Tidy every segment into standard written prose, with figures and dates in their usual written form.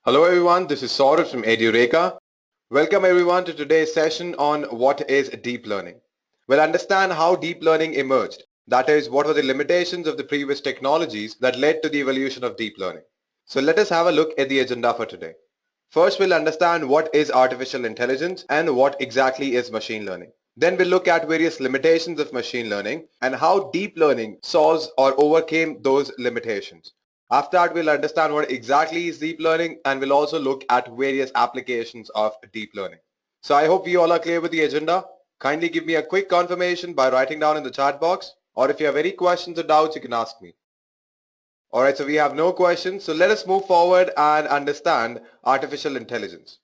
Hello everyone, this is Saurabh from EduReka. Welcome everyone to today's session on what is deep learning. We'll understand how deep learning emerged. That is, what were the limitations of the previous technologies that led to the evolution of deep learning. So let us have a look at the agenda for today. First, we'll understand what is artificial intelligence and what exactly is machine learning. Then we'll look at various limitations of machine learning and how deep learning solves or overcame those limitations. After that, we'll understand what exactly is deep learning and we'll also look at various applications of deep learning. So I hope you all are clear with the agenda. Kindly give me a quick confirmation by writing down in the chat box, or if you have any questions or doubts, you can ask me. Alright, so we have no questions. So let us move forward and understand artificial intelligence.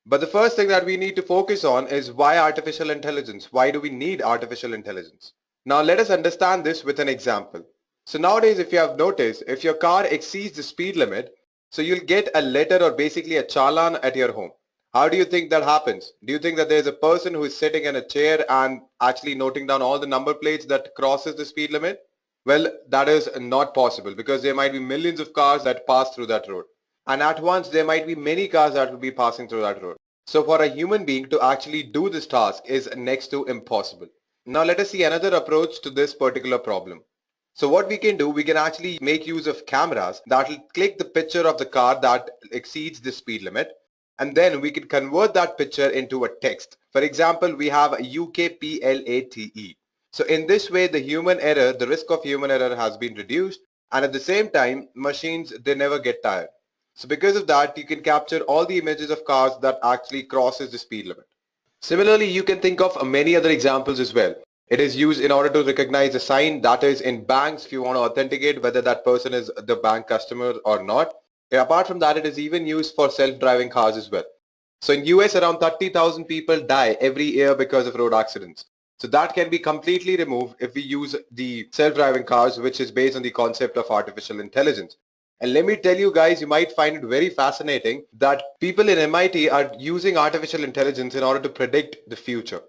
But the first thing that we need to focus on is why artificial intelligence? Why do we need artificial intelligence? Now let us understand this with an example. So nowadays, if you have noticed, if your car exceeds the speed limit, so you'll get a letter or basically a challan at your home. How do you think that happens? Do you think that there's a person who is sitting in a chair and actually noting down all the number plates that crosses the speed limit? Well, that is not possible because there might be millions of cars that pass through that road. And at once there might be many cars that will be passing through that road. So for a human being to actually do this task is next to impossible. Now let us see another approach to this particular problem. So what we can do, we can actually make use of cameras that will click the picture of the car that exceeds the speed limit, and then we can convert that picture into a text. For example, we have UKPLATE. So in this way, the risk of human error has been reduced, and at the same time, machines, they never get tired. So because of that, you can capture all the images of cars that actually crosses the speed limit. Similarly, you can think of many other examples as well. It is used in order to recognize a sign, that is in banks if you want to authenticate whether that person is the bank customer or not. Apart from that, it is even used for self-driving cars as well. So in US, around 30,000 people die every year because of road accidents. So that can be completely removed if we use the self-driving cars, which is based on the concept of artificial intelligence. And let me tell you guys, you might find it very fascinating that people in MIT are using artificial intelligence in order to predict the future.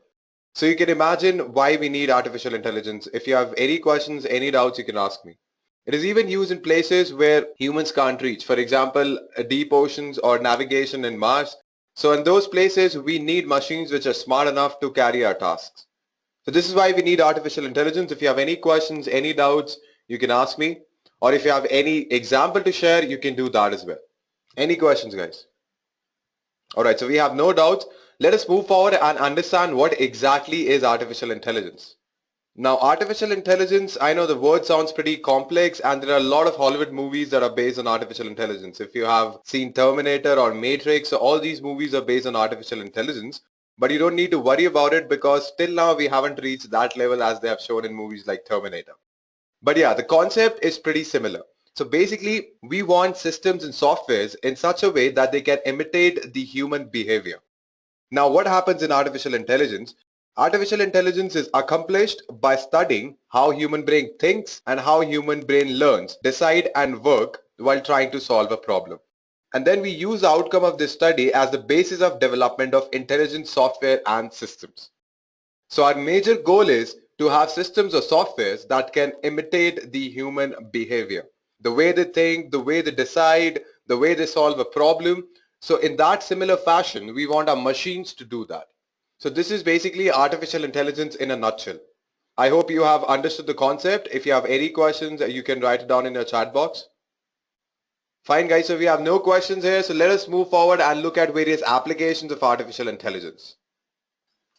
So you can imagine why we need artificial intelligence. If you have any questions, any doubts, you can ask me. It is even used in places where humans can't reach. For example, deep oceans or navigation in Mars. So in those places, we need machines which are smart enough to carry our tasks. So this is why we need artificial intelligence. If you have any questions, any doubts, you can ask me. Or if you have any example to share, you can do that as well. Any questions, guys? Alright, so we have no doubts. Let us move forward and understand what exactly is artificial intelligence. Now, artificial intelligence, I know the word sounds pretty complex and there are a lot of Hollywood movies that are based on artificial intelligence. If you have seen Terminator or Matrix, so all these movies are based on artificial intelligence. But you don't need to worry about it because till now we haven't reached that level as they have shown in movies like Terminator. But yeah, the concept is pretty similar. So basically, we want systems and softwares in such a way that they can imitate the human behavior. Now, what happens in artificial intelligence? Artificial intelligence is accomplished by studying how human brain thinks and how human brain learns, decide and work while trying to solve a problem. And then we use the outcome of this study as the basis of development of intelligent software and systems. So our major goal is to have systems or softwares that can imitate the human behavior. The way they think, the way they decide, the way they solve a problem. So in that similar fashion, we want our machines to do that. So this is basically artificial intelligence in a nutshell. I hope you have understood the concept. If you have any questions, you can write it down in your chat box. Fine guys, so we have no questions here. So let us move forward and look at various applications of artificial intelligence.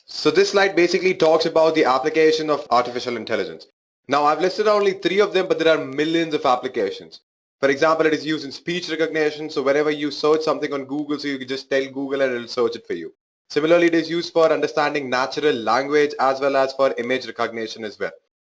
So this slide basically talks about the application of artificial intelligence. Now I've listed only 3 of them, but there are millions of applications. For example, it is used in speech recognition. So whenever you search something on Google, so you can just tell Google and it will search it for you. Similarly, it is used for understanding natural language as well as for image recognition as well.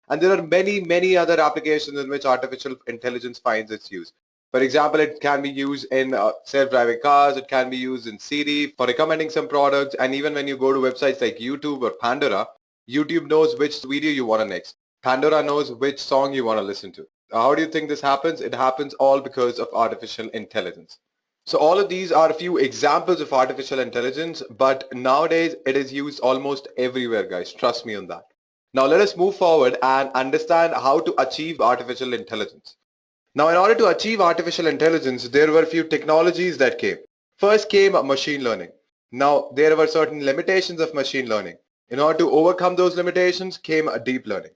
And there are many other applications in which artificial intelligence finds its use. For example, it can be used in self-driving cars, it can be used in Siri for recommending some products, and even when you go to websites like YouTube or Pandora, YouTube knows which video you want to next. Pandora knows which song you want to listen to. How do you think this happens? It happens all because of artificial intelligence. So all of these are a few examples of artificial intelligence, but nowadays it is used almost everywhere, guys. Trust me on that. Now let us move forward and understand how to achieve artificial intelligence. Now in order to achieve artificial intelligence, there were a few technologies that came. First came machine learning. Now there were certain limitations of machine learning. In order to overcome those limitations came deep learning.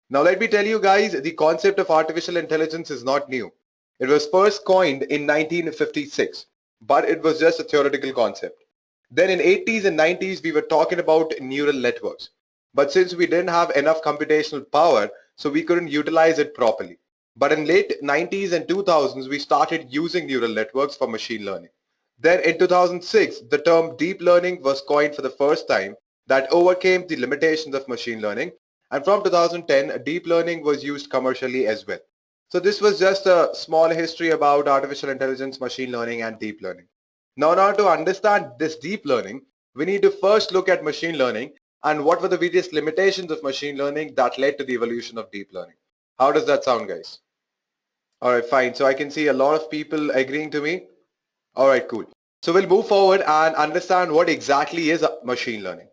Now let me tell you guys, the concept of artificial intelligence is not new. It was first coined in 1956, but it was just a theoretical concept. Then in 80s and 90s, we were talking about neural networks. But since we didn't have enough computational power, so we couldn't utilize it properly. But in late 90s and 2000s, we started using neural networks for machine learning. Then in 2006, the term deep learning was coined for the first time that overcame the limitations of machine learning. And from 2010, deep learning was used commercially as well. So this was just a small history about artificial intelligence, machine learning, and deep learning. Now in order to understand this deep learning, we need to first look at machine learning and what were the various limitations of machine learning that led to the evolution of deep learning. How does that sound, guys? All right, fine. So I can see a lot of people agreeing to me. All right, cool. So we'll move forward and understand what exactly is machine learning.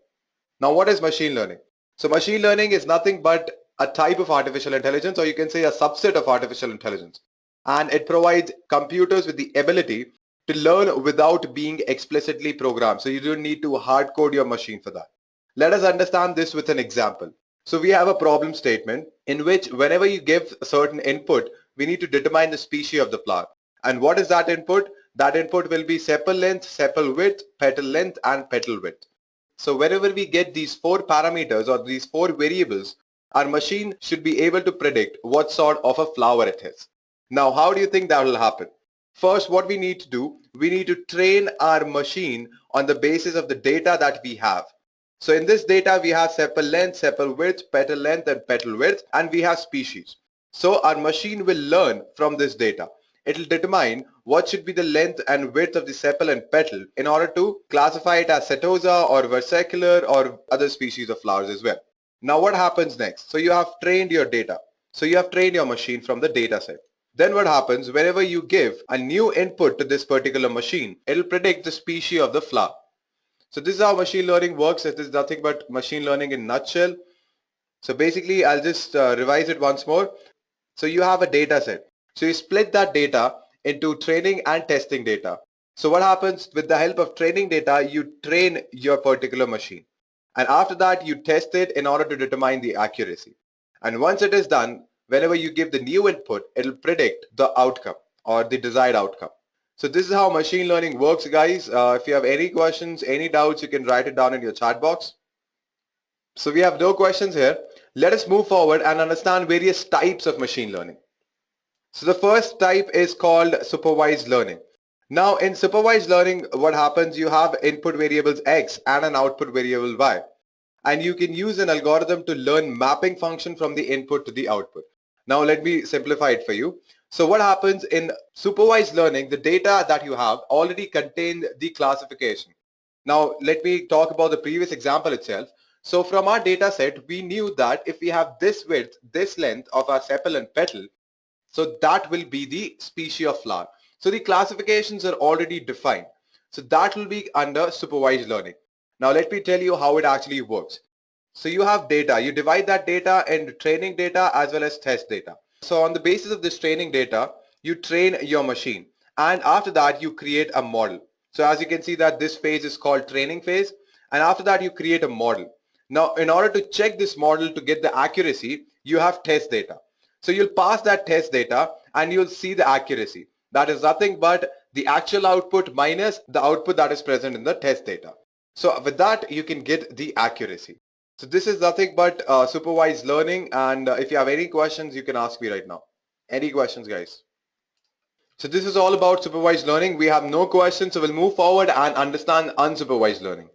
Now, what is machine learning? So machine learning is nothing but a type of artificial intelligence, or you can say a subset of artificial intelligence. And it provides computers with the ability to learn without being explicitly programmed. So you don't need to hard code your machine for that. Let us understand this with an example. So we have a problem statement in which whenever you give a certain input, we need to determine the species of the flower. And what is that input? That input will be sepal length, sepal width, petal length, and petal width. So whenever we get these four parameters or these four variables, our machine should be able to predict what sort of a flower it is. Now, how do you think that will happen? First, what we need to do, we need to train our machine on the basis of the data that we have. So in this data, we have sepal length, sepal width, petal length, and petal width, and we have species. So our machine will learn from this data. It will determine what should be the length and width of the sepal and petal in order to classify it as setosa or versicolor or other species of flowers as well. Now what happens next? So you have trained your data. So you have trained your machine from the data set. Then what happens, whenever you give a new input to this particular machine, it will predict the species of the flower. So this is how machine learning works. It is nothing but machine learning in a nutshell. So basically, I'll just revise it once more. So you have a data set. So you split that data into training and testing data. So what happens with the help of training data, you train your particular machine. And after that, you test it in order to determine the accuracy. And once it is done, whenever you give the new input, it'll predict the outcome or the desired outcome. So this is how machine learning works, guys. If you have any questions, any doubts, you can write it down in your chat box. So we have no questions here. Let us move forward and understand various types of machine learning. So the first type is called supervised learning. Now in supervised learning, what happens, you have input variables X and an output variable Y. And you can use an algorithm to learn mapping function from the input to the output. Now let me simplify it for you. So what happens in supervised learning, the data that you have already contain the classification. Now let me talk about the previous example itself. So from our data set, we knew that if we have this width, this length of our sepal and petal, so that will be the species of flower. So the classifications are already defined. So that will be under supervised learning. Now let me tell you how it actually works. So you have data, you divide that data into training data as well as test data. So on the basis of this training data, you train your machine, and after that you create a model. So as you can see that this phase is called training phase, and after that you create a model. Now in order to check this model to get the accuracy, you have test data. So you'll pass that test data and you'll see the accuracy. That is nothing but the actual output minus the output that is present in the test data. So with that you can get the accuracy. So this is nothing but supervised learning, and if you have any questions you can ask me right now. Any questions, guys? So this is all about supervised learning. We have no questions, so we'll move forward and understand unsupervised learning.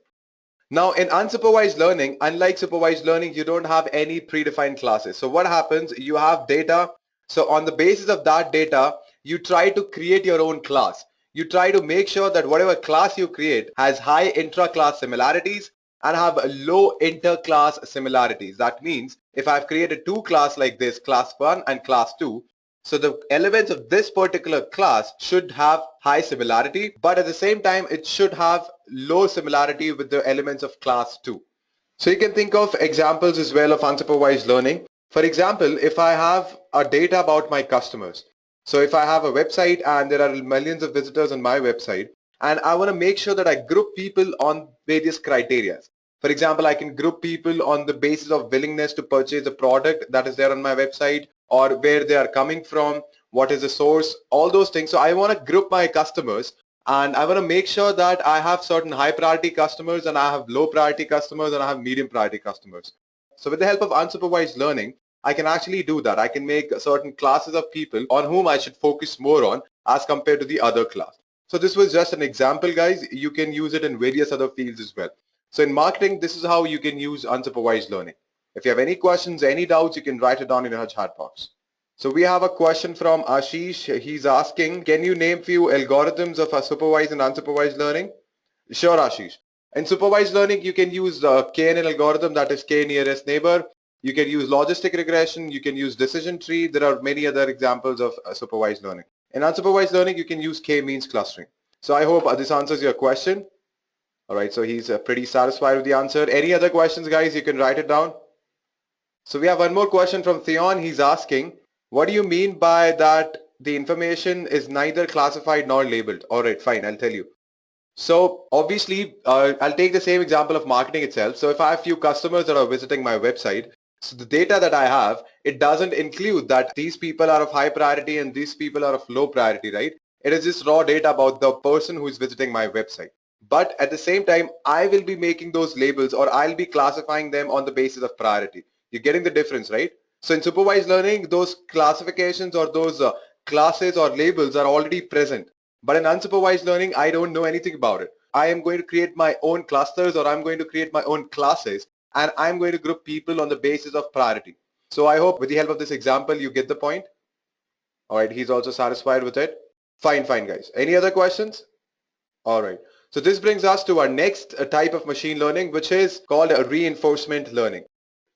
Now in unsupervised learning, unlike supervised learning, you don't have any predefined classes. So what happens, you have data. So on the basis of that data, you try to create your own class. You try to make sure that whatever class you create has high intra-class similarities and have low inter-class similarities. That means if I've created two classes like this, class 1 and class 2, so the elements of this particular class should have high similarity, but at the same time, it should have low similarity with the elements of class 2. So you can think of examples as well of unsupervised learning. For example, if I have a data about my customers, so if I have a website and there are millions of visitors on my website, and I want to make sure that I group people on various criteria. For example, I can group people on the basis of willingness to purchase the product that is there on my website, or where they are coming from, what is the source, all those things. So I want to group my customers, and I want to make sure that I have certain high priority customers, and I have low priority customers, and I have medium priority customers. So with the help of unsupervised learning, I can actually do that. I can make certain classes of people on whom I should focus more on as compared to the other class. So this was just an example, guys. You can use it in various other fields as well. So in marketing, this is how you can use unsupervised learning. If you have any questions, any doubts, you can write it down in your chat box. So we have a question from Ashish. He's asking, can you name few algorithms of supervised and unsupervised learning? Sure, Ashish. In supervised learning, you can use the KNN algorithm, that is K nearest neighbor. You can use logistic regression. You can use decision tree. There are many other examples of supervised learning. In unsupervised learning, you can use K-means clustering. So I hope this answers your question. All right, so he's pretty satisfied with the answer. Any other questions, guys? You can write it down. So we have one more question from Theon. He's asking, what do you mean by that the information is neither classified nor labeled? All right, fine, I'll tell you. So obviously, I'll take the same example of marketing itself. So if I have few customers that are visiting my website, so the data that I have, it doesn't include that these people are of high priority and these people are of low priority, right? It is just raw data about the person who is visiting my website. But at the same time, I will be making those labels, or I'll be classifying them on the basis of priority. You're getting the difference, right? So in supervised learning, those classifications or those classes or labels are already present. But in unsupervised learning, I don't know anything about it. I am going to create my own clusters, or I'm going to create my own classes, and I'm going to group people on the basis of priority. So I hope with the help of this example, you get the point. All right, he's also satisfied with it. Fine, guys. Any other questions? All right. So this brings us to our next type of machine learning, which is called a reinforcement learning.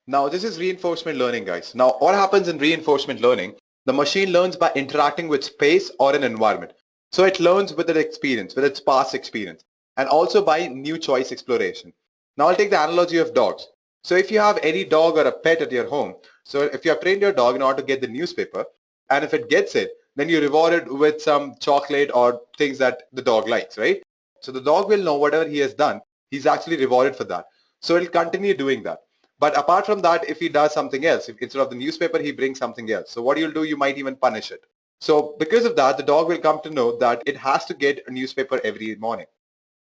Now, this is reinforcement learning, guys. Now, what happens in reinforcement learning? The machine learns by interacting with space or an environment. So it learns with its experience, with its past experience, and also by new choice exploration. Now, I'll take the analogy of dogs. So if you have any dog or a pet at your home, so if you have trained your dog in order to get the newspaper, and if it gets it, then you reward it with some chocolate or things that the dog likes, right? So the dog will know whatever he has done, he's actually rewarded for that. So it'll continue doing that. But apart from that, if he does something else, if instead of the newspaper, he brings something else. So what you'll do, you might even punish it. So because of that, the dog will come to know that it has to get a newspaper every morning.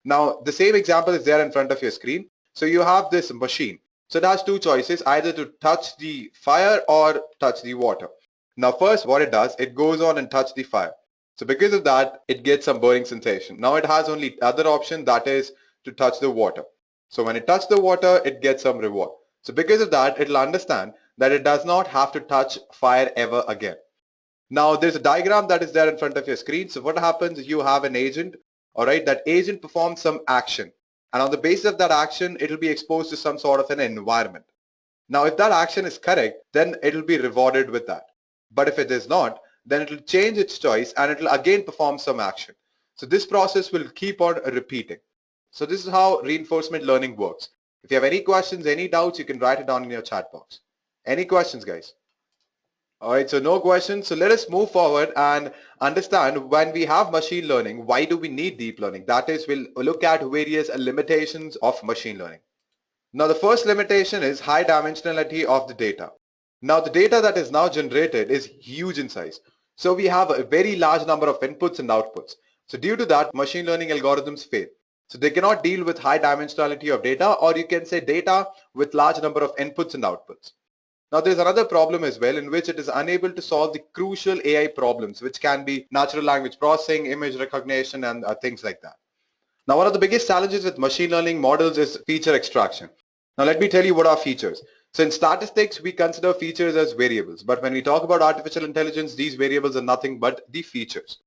Now, the same example is there in front of your screen. So you have this machine. So it has two choices, either to touch the fire or touch the water. Now, first, what it does, it goes on and touch the fire. So because of that, it gets some burning sensation. Now it has only other option, that is to touch the water. So when it touches the water, it gets some reward. So because of that, it'll understand that it does not have to touch fire ever again. Now there's a diagram that is there in front of your screen. So what happens is you have an agent, all right, that agent performs some action. And on the basis of that action, it'll be exposed to some sort of an environment. Now, if that action is correct, then it'll be rewarded with that. But if it is not, then it'll change its choice and it'll again perform some action. So this process will keep on repeating. So this is how reinforcement learning works. If you have any questions, any doubts, you can write it down in your chat box. Any questions, guys? All right, so no questions. So let us move forward and understand, when we have machine learning, why do we need deep learning? That is, we'll look at various limitations of machine learning. Now, the first limitation is high dimensionality of the data. Now, the data that is now generated is huge in size. So we have a very large number of inputs and outputs. So due to that, machine learning algorithms fail. So they cannot deal with high dimensionality of data, or you can say data with large number of inputs and outputs. Now, there's another problem as well, in which it is unable to solve the crucial AI problems, which can be natural language processing, image recognition, and things like that. Now, one of the biggest challenges with machine learning models is feature extraction. Now, let me tell you what are features. So in statistics, we consider features as variables. But when we talk about artificial intelligence, these variables are nothing but the features.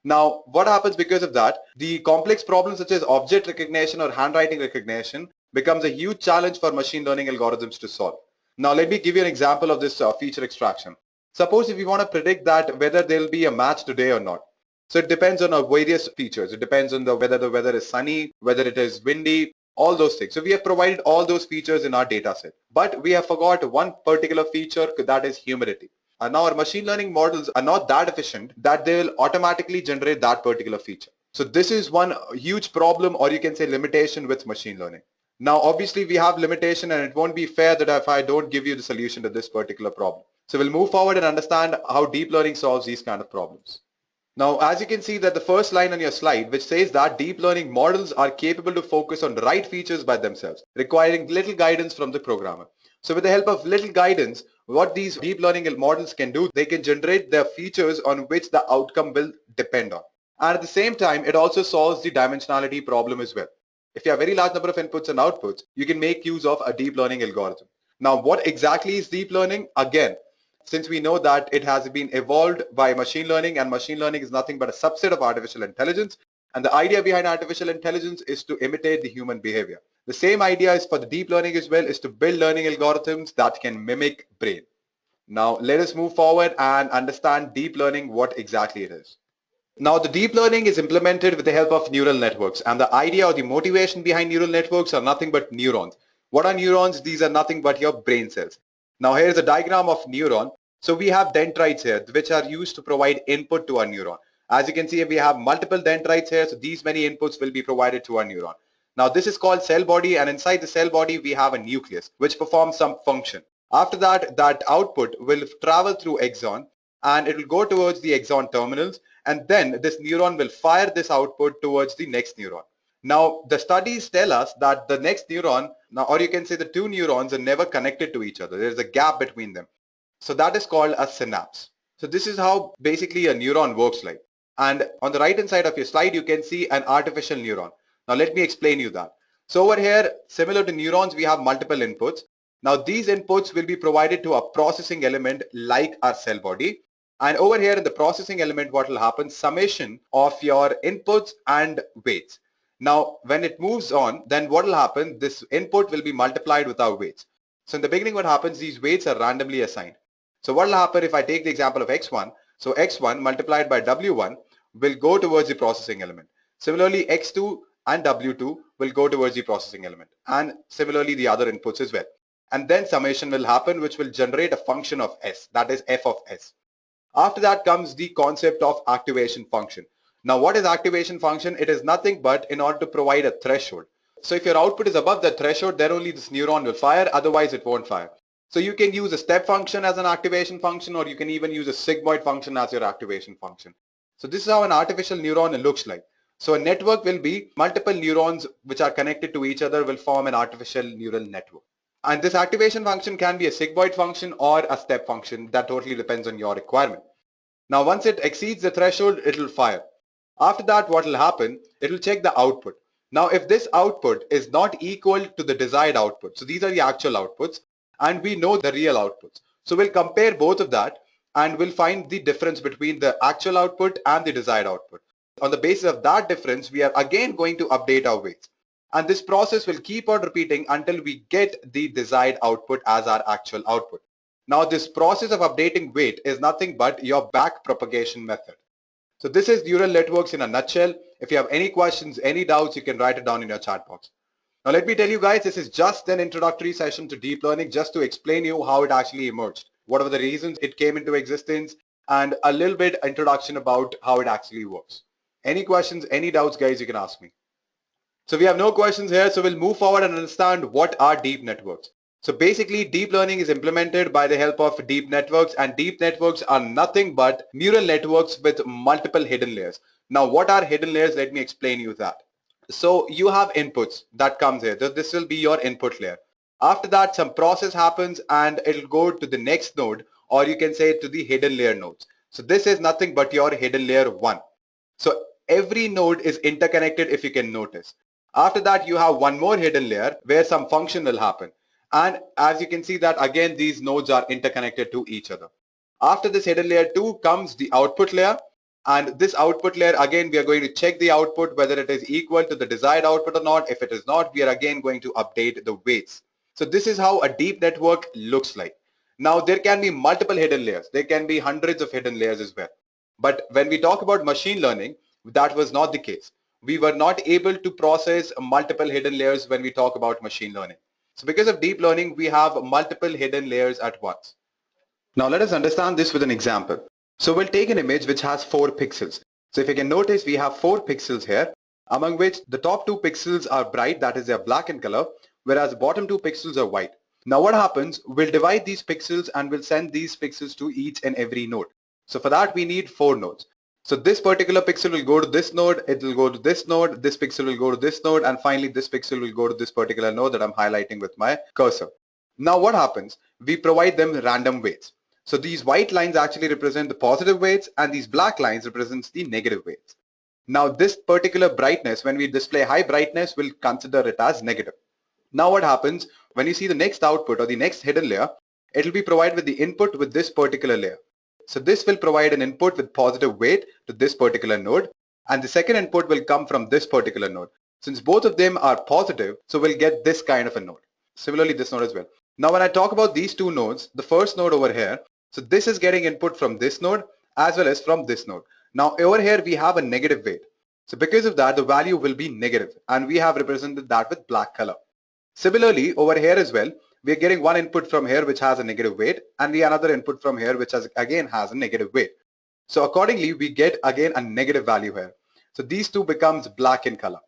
Now, what happens because of that? The complex problems such as object recognition or handwriting recognition becomes a huge challenge for machine learning algorithms to solve. Now, let me give you an example of this feature extraction. Suppose if you want to predict that whether there will be a match today or not. So it depends on various features. It depends on whether the weather is sunny, whether it is windy, all those things. So we have provided all those features in our data set. But we have forgot one particular feature, that is humidity. And now our machine learning models are not that efficient that they will automatically generate that particular feature. So this is one huge problem, or you can say limitation with machine learning. Now, obviously we have limitation, and it won't be fair that if I don't give you the solution to this particular problem. So we'll move forward and understand how deep learning solves these kind of problems. Now, as you can see that the first line on your slide, which says that deep learning models are capable to focus on the right features by themselves, requiring little guidance from the programmer. So with the help of little guidance, what these deep learning models can do, they can generate the features on which the outcome will depend on. And at the same time, it also solves the dimensionality problem as well. If you have a very large number of inputs and outputs, you can make use of a deep learning algorithm. Now, what exactly is deep learning? Again, since we know that it has been evolved by machine learning, and machine learning is nothing but a subset of artificial intelligence, and the idea behind artificial intelligence is to imitate the human behavior. The same idea is for the deep learning as well, is to build learning algorithms that can mimic brain. Now let us move forward and understand deep learning, what exactly it is. Now the deep learning is implemented with the help of neural networks, and the idea or the motivation behind neural networks are nothing but neurons. What are neurons? These are nothing but your brain cells. Now here is a diagram of neuron. So we have dendrites here which are used to provide input to our neuron. As you can see, we have multiple dendrites here, so these many inputs will be provided to our neuron. Now this is called cell body, and inside the cell body we have a nucleus which performs some function. After that, that output will travel through axon, and it will go towards the axon terminals, and then this neuron will fire this output towards the next neuron. Now the studies tell us that the next neuron, now, or you can say the two neurons are never connected to each other. There is a gap between them. So that is called a synapse. So this is how basically a neuron works like. And on the right hand side of your slide, you can see an artificial neuron. Now let me explain you that. So over here, similar to neurons, we have multiple inputs. Now these inputs will be provided to a processing element like our cell body. And over here in the processing element, what will happen? Summation of your inputs and weights. Now when it moves on, then what will happen? This input will be multiplied with our weights. So in the beginning, what happens? These weights are randomly assigned. So what will happen if I take the example of x1? So x1 multiplied by w1 will go towards the processing element. Similarly, x2 and w2 will go towards the processing element, and similarly the other inputs as well. And then summation will happen, which will generate a function of s, that is f of s. After that comes the concept of activation function. Now what is activation function? It is nothing but in order to provide a threshold. So if your output is above the threshold, then only this neuron will fire, otherwise it won't fire. So you can use a step function as an activation function, or you can even use a sigmoid function as your activation function. So this is how an artificial neuron looks like. So a network will be multiple neurons which are connected to each other will form an artificial neural network. And this activation function can be a sigmoid function or a step function. That totally depends on your requirement. Now once it exceeds the threshold, it will fire. After that, what will happen? It will check the output. Now if this output is not equal to the desired output, so these are the actual outputs, and we know the real outputs. So we'll compare both of that, and we'll find the difference between the actual output and the desired output. On the basis of that difference, we are again going to update our weights. And this process will keep on repeating until we get the desired output as our actual output. Now this process of updating weight is nothing but your back propagation method. So this is neural networks in a nutshell. If you have any questions, any doubts, you can write it down in your chat box. Now let me tell you guys, this is just an introductory session to deep learning, just to explain you how it actually emerged, what are the reasons it came into existence, and a little bit introduction about how it actually works. Any questions, any doubts, guys, you can ask me. So we have no questions here, so we'll move forward and understand what are deep networks. So basically, deep learning is implemented by the help of deep networks, and deep networks are nothing but neural networks with multiple hidden layers. Now what are hidden layers? Let me explain you that. So you have inputs that comes here. This will be your input layer. After that, some process happens and it'll go to the next node, or you can say to the hidden layer nodes. So this is nothing but your hidden layer 1. So every node is interconnected, if you can notice. After that, you have one more hidden layer where some function will happen. And as you can see that again, these nodes are interconnected to each other. After this hidden layer 2 comes the output layer. And this output layer, again, we are going to check the output, whether it is equal to the desired output or not. If it is not, we are again going to update the weights. So this is how a deep network looks like. Now there can be multiple hidden layers. There can be hundreds of hidden layers as well. But when we talk about machine learning, that was not the case. We were not able to process multiple hidden layers when we talk about machine learning. So because of deep learning, we have multiple hidden layers at once. Now let us understand this with an example. So we'll take an image which has 4 pixels. So if you can notice, we have 4 pixels here, among which the top 2 pixels are bright, that is they are black in color, whereas the bottom 2 pixels are white. Now what happens, we'll divide these pixels and we'll send these pixels to each and every node. So for that we need 4 nodes. So this particular pixel will go to this node, it will go to this node, this pixel will go to this node, and finally this pixel will go to this particular node that I'm highlighting with my cursor. Now what happens, we provide them random weights. So these white lines actually represent the positive weights and these black lines represents the negative weights. Now this particular brightness, when we display high brightness, we'll consider it as negative. Now what happens, when you see the next output or the next hidden layer, it will be provided with the input with this particular layer. So this will provide an input with positive weight to this particular node, and the second input will come from this particular node. Since both of them are positive, so we'll get this kind of a node. Similarly, this node as well. Now when I talk about these two nodes, the first node over here, so this is getting input from this node as well as from this node. Now over here we have a negative weight. So because of that, the value will be negative, and we have represented that with black color. Similarly, over here as well, we are getting one input from here which has a negative weight, and we another input from here which again has a negative weight. So accordingly, we get again a negative value here. So these two becomes black in color.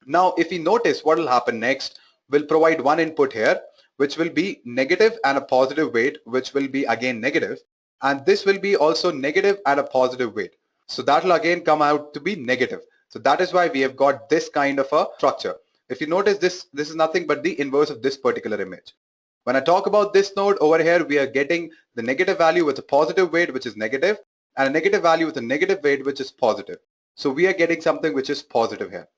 Now, if we notice what will happen next, we'll provide one input here, which will be negative and a positive weight, which will be again negative. And this will be also negative and a positive weight. So that will again come out to be negative. So that is why we have got this kind of a structure. If you notice this is nothing but the inverse of this particular image. When I talk about this node over here, we are getting the negative value with a positive weight, which is negative, and a negative value with a negative weight, which is positive. So we are getting something which is positive here.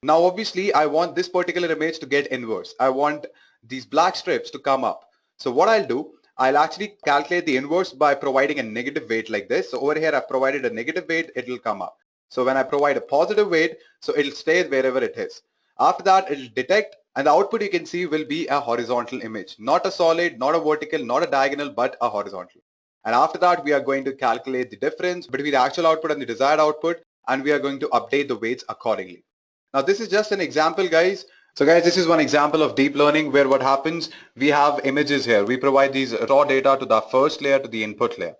Now, obviously, I want this particular image to get inverse. I want these black strips to come up. So what I'll do, I'll actually calculate the inverse by providing a negative weight like this. So over here, I've provided a negative weight, it will come up. So when I provide a positive weight, so it'll stay wherever it is. After that, it'll detect, and the output you can see will be a horizontal image, not a solid, not a vertical, not a diagonal, but a horizontal. And after that, we are going to calculate the difference between the actual output and the desired output, and we are going to update the weights accordingly. Now, this is just an example, guys. So guys, this is one example of deep learning where what happens, we have images here. We provide these raw data to the first layer, to the input layer.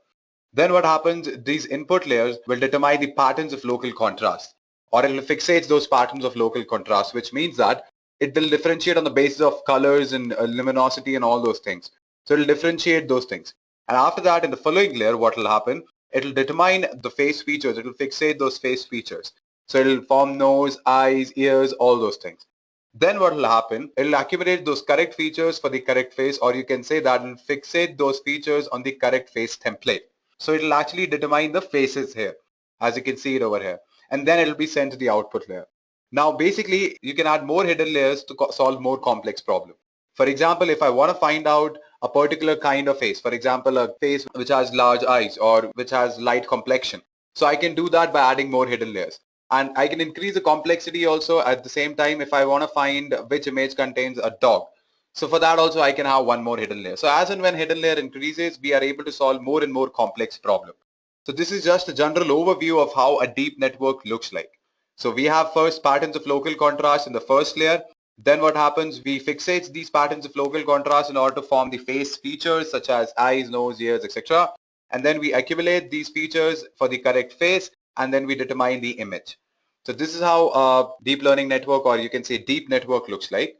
Then what happens, these input layers will determine the patterns of local contrast, or it will fixate those patterns of local contrast, which means that it will differentiate on the basis of colors and luminosity and all those things. So it will differentiate those things. And after that, in the following layer, what will happen, it will determine the face features. It will fixate those face features. So it will form nose, eyes, ears, all those things. Then what will happen, it will accumulate those correct features for the correct face, or you can say that it will fixate those features on the correct face template. So it will actually determine the faces here, as you can see it over here. And then it will be sent to the output layer. Now, basically, you can add more hidden layers to solve more complex problems. For example, if I want to find out a particular kind of face, for example, a face which has large eyes or which has light complexion, so I can do that by adding more hidden layers. And I can increase the complexity also at the same time if I want to find which image contains a dog. So for that also I can have one more hidden layer. So as and when hidden layer increases, we are able to solve more and more complex problems. So this is just a general overview of how a deep network looks like. So we have first patterns of local contrast in the first layer. Then what happens, we fixate these patterns of local contrast in order to form the face features such as eyes, nose, ears, etc. And then we accumulate these features for the correct face, and then we determine the image. So this is how a deep learning network, or you can say deep network, looks like.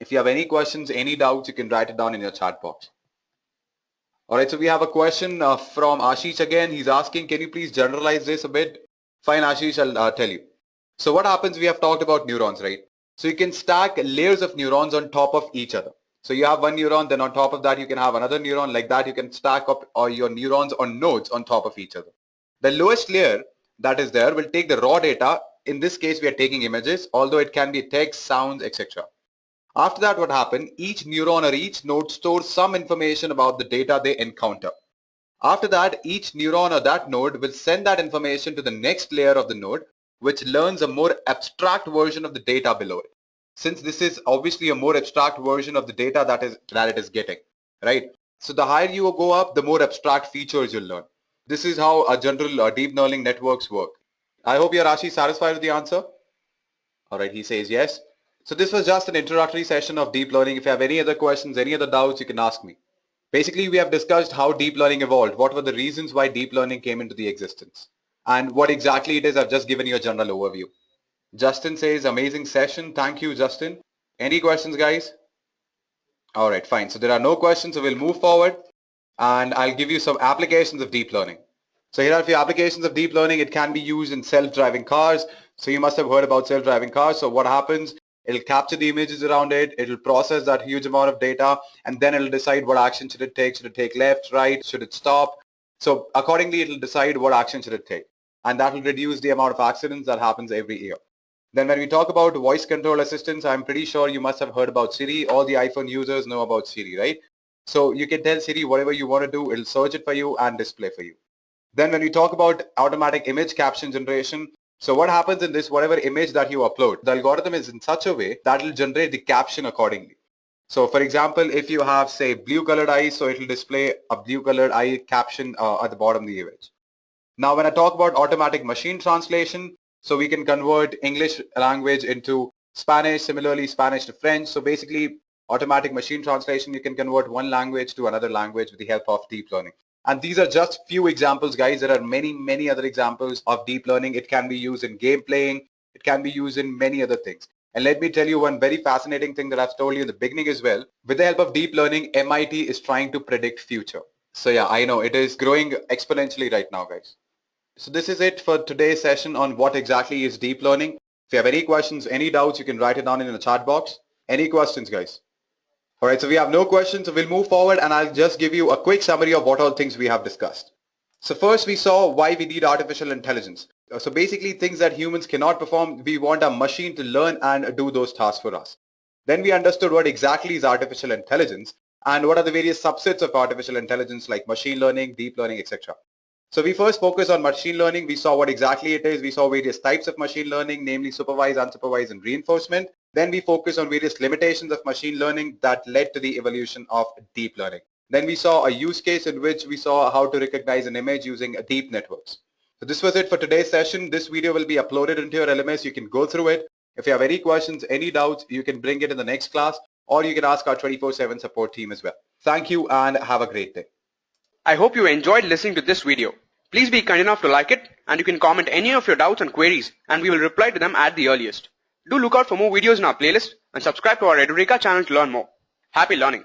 If you have any questions, any doubts, you can write it down in your chat box. All right, so we have a question from Ashish again. He's asking, can you please generalize this a bit? Fine, Ashish, I'll tell you. So what happens, we have talked about neurons, right? So you can stack layers of neurons on top of each other. So you have one neuron, then on top of that, you can have another neuron. Like that, you can stack up your neurons or nodes on top of each other. The lowest layer that is there will take the raw data. In this case, we are taking images, although it can be text, sounds, etc. After that, what happens? Each neuron or each node stores some information about the data they encounter. After that, each neuron or that node will send that information to the next layer of the node, which learns a more abstract version of the data below it. Since this is obviously a more abstract version of the data that it is getting, right? So the higher you go up, the more abstract features you'll learn. This is how a general deep learning networks work. I hope you're actually satisfied with the answer. All right, he says yes. So this was just an introductory session of deep learning. If you have any other questions, any other doubts, you can ask me. Basically, we have discussed how deep learning evolved. What were the reasons why deep learning came into the existence? And what exactly it is, I've just given you a general overview. Justin says, amazing session. Thank you, Justin. Any questions, guys? All right, fine. So there are no questions, so we'll move forward and I'll give you some applications of deep learning. So here are a few applications of deep learning. It can be used in self-driving cars. So you must have heard about self-driving cars. So what happens? It'll capture the images around it. It'll process that huge amount of data, and then it'll decide what action should it take. Should it take left, right? Should it stop? So accordingly, it'll decide what action should it take. And that will reduce the amount of accidents that happens every year. Then when we talk about voice control assistants, I'm pretty sure you must have heard about Siri. All the iPhone users know about Siri, right? So you can tell Siri whatever you want to do. It'll search it for you and display for you. Then when we talk about automatic image caption generation, so what happens in this, whatever image that you upload, the algorithm is in such a way that will generate the caption accordingly. So for example, if you have, say, blue colored eyes, so it will display a blue colored eye caption at the bottom of the image. Now, when I talk about automatic machine translation, so we can convert English language into Spanish, similarly Spanish to French. So basically, automatic machine translation, you can convert one language to another language with the help of deep learning. And these are just few examples, guys. There are many, many other examples of deep learning. It can be used in game playing. It can be used in many other things. And let me tell you one very fascinating thing that I've told you in the beginning as well. With the help of deep learning, MIT is trying to predict future. So yeah, I know it is growing exponentially right now, guys. So this is it for today's session on what exactly is deep learning. If you have any questions, any doubts, you can write it down in the chat box. Any questions, guys? All right, so we have no questions, so we'll move forward and I'll just give you a quick summary of what all things we have discussed. So first we saw why we need artificial intelligence. So basically things that humans cannot perform, we want a machine to learn and do those tasks for us. Then we understood what exactly is artificial intelligence and what are the various subsets of artificial intelligence like machine learning, deep learning, etc. So we first focused on machine learning. We saw what exactly it is. We saw various types of machine learning, namely supervised, unsupervised, and reinforcement. Then we focused on various limitations of machine learning that led to the evolution of deep learning. Then we saw a use case in which we saw how to recognize an image using deep networks. So this was it for today's session. This video will be uploaded into your LMS. You can go through it. If you have any questions, any doubts, you can bring it in the next class or you can ask our 24/7 support team as well. Thank you and have a great day. I hope you enjoyed listening to this video. Please be kind enough to like it, and you can comment any of your doubts and queries and we will reply to them at the earliest. Do look out for more videos in our playlist and subscribe to our Edureka channel to learn more. Happy learning!